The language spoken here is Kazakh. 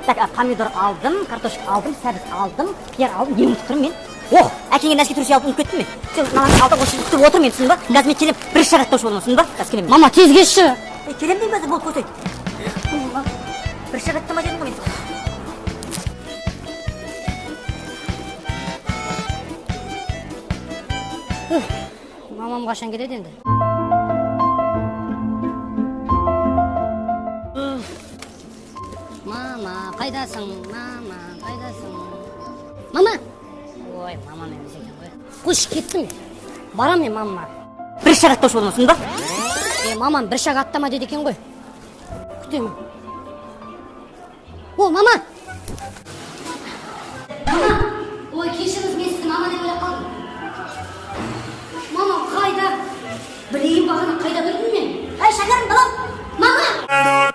Так, помидор алдым, картошка алдым, сәбіз алдым, қияр алдым, не ұмытып тұрмын мен? О, әкеңе нәски тұршы алып ұмытып кеттім мен. Сен маған алдың осы күтіп отыр мен, түсіндің ба? Қазір мен келем, бір шағат таушы болдым, түсіндің ба? Қазір келем. Мама, тез келші. Келем деймін қазір, болып қойсай. Бір шағат тама жедім ғой мен. Мамам қашан келеді енді? Мама, қайдасың? Мама, қайдасың? Мама! Ой, мамам емес екен ғой. Қош, кеттім. Барам мен мамама. Бір шағат таушы болдым, түсіндің ба? Мамам бір шақ аттама деді екен ғой. Күтемін. О, мама! Мама! Ой, кешіріңіз, мен сізді мама деп ойлап қалдым. Мамам қайда? Білейін бағана қайда білдім мен? Әй, шәкәрім, балам! Мама!